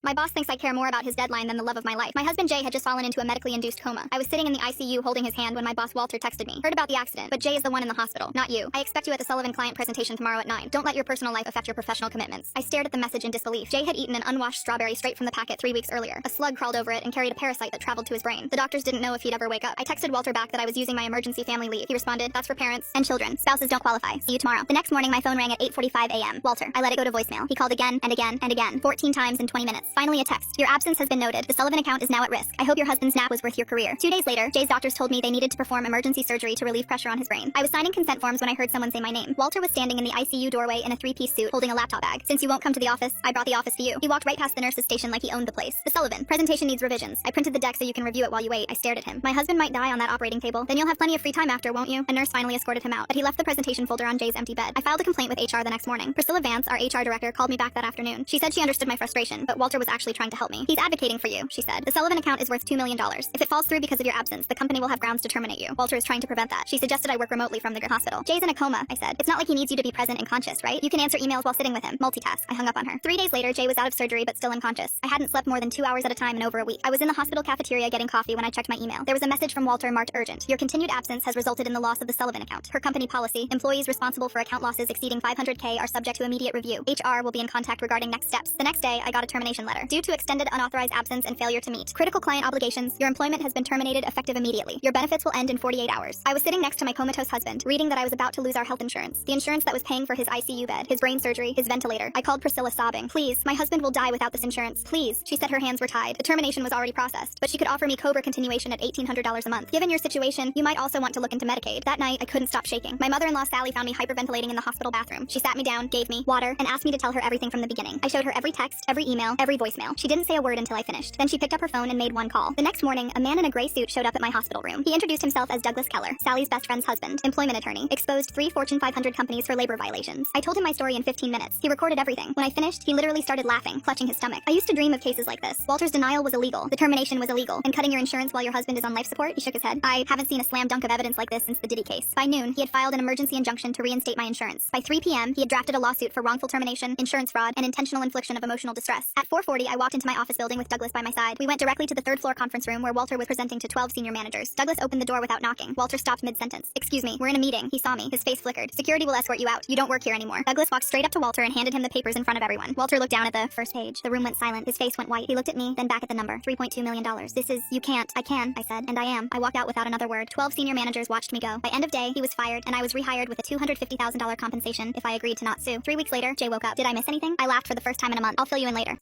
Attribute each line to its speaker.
Speaker 1: My boss thinks I care more about his deadline than the love of my life. My husband Jay had just fallen into a medically induced coma. I was sitting in the ICU holding his hand when my boss Walter texted me. Heard about the accident, but Jay is the one in the hospital, not you. I expect you at the Sullivan client presentation tomorrow at 9. Don't let your personal life affect your professional commitments. I stared at the message in disbelief. Jay had eaten an unwashed strawberry straight from the packet 3 weeks earlier. A slug crawled over it and carried a parasite that traveled to his brain. The doctors didn't know if he'd ever wake up. I texted Walter back that I was using my emergency family leave. He responded, "That's for parents and children. Spouses don't qualify. See you tomorrow." The next morning, my phone rang at 8:45 a.m. Walter. I let it go to voicemail. He called again and again and again, 14 times in 20 minutes. Finally, a text. "Your absence has been noted. The Sullivan account is now at risk. I hope your husband's nap was worth your career." 2 days later, Jay's doctors told me they needed to perform emergency surgery to relieve pressure on his brain. I was signing consent forms when I heard someone say my name. Walter was standing in the ICU doorway in a 3-piece suit, holding a laptop bag. "Since you won't come to the office, I brought the office to you." He walked right past the nurse's station like he owned the place. "The Sullivan. Presentation needs revisions. I printed the deck so you can review it while you wait." I stared at him. "My husband might die on that operating table. Then you'll have plenty of free time after, won't you?" A nurse finally escorted him out, but he left the presentation folder on Jay's empty bed. I filed a complaint with HR the next morning. Priscilla Vance, our HR director, called me back that afternoon. She said she understood my frustration, but Walter was actually trying to help me. "He's advocating for you," she said. "The Sullivan account is worth $2 million. If it falls through because of your absence, the company will have grounds to terminate you. Walter is trying to prevent that." She suggested I work remotely from the hospital. "Jay's in a coma," I said. "It's not like he needs you to be present and conscious, right? You can answer emails while sitting with him. Multitask." I hung up on her. 3 days later, Jay was out of surgery but still unconscious. I hadn't slept more than 2 hours at a time in over a week. I was in the hospital cafeteria getting coffee when I checked my email. There was a message from Walter marked urgent. "Your continued absence has resulted in the loss of the Sullivan account. Per company policy, employees responsible for account losses exceeding 500K are subject to immediate review. HR will be in contact regarding next steps." The next day, I got a termination letter. "Due to extended unauthorized absence and failure to meet critical client obligations, your employment has been terminated effective immediately. Your benefits will end in 48 hours. I was sitting next to my comatose husband, reading that I was about to lose our health insurance. The insurance that was paying for his ICU bed, his brain surgery, his ventilator. I called Priscilla sobbing. "Please, my husband will die without this insurance. Please." She said her hands were tied. The termination was already processed, but she could offer me COBRA continuation at $1,800 a month. "Given your situation, you might also want to look into Medicaid." That night, I couldn't stop shaking. My mother-in-law Sally found me hyperventilating in the hospital bathroom. She sat me down, gave me water, and asked me to tell her everything from the beginning. I showed her every text, every email, every voicemail. She didn't say a word until I finished. Then she picked up her phone and made one call. The next morning, a man in a gray suit showed up at my hospital room. He introduced himself as Douglas Keller, Sally's best friend's husband, employment attorney, exposed 3 Fortune 500 companies for labor violations. I told him my story in 15 minutes. He recorded everything. When I finished, he literally started laughing, clutching his stomach. I used to dream of cases like this. Walter's denial was illegal. The termination was illegal. And cutting your insurance while your husband is on life support? He shook his head. I haven't seen a slam dunk of evidence like this since the Diddy case. By noon, he had filed an emergency injunction to reinstate my insurance. By 3 p.m., he had drafted a lawsuit for wrongful termination, insurance fraud, and intentional infliction of emotional distress. At 4:40, I walked into my office building with Douglas by my side. We went directly to the 3rd floor conference room where Walter was presenting to 12 senior managers. Douglas opened the door without knocking. Walter stopped mid-sentence. "Excuse me, we're in a meeting." He saw me. His face flickered. "Security will escort you out. You don't work here anymore." Douglas walked straight up to Walter and handed him the papers in front of everyone. Walter looked down at the first page. The room went silent. His face went white. He looked at me, then back at the number. $3.2 million. "This is, you can't." "I can," I said, "and I am." I walked out without another word. 12 senior managers watched me go. By end of day, he was fired, and I was rehired with a $250,000 compensation if I agreed to not sue. 3 weeks later, Jay woke up. Did I miss anything? I laughed for the first time in a month. I'll fill you in later.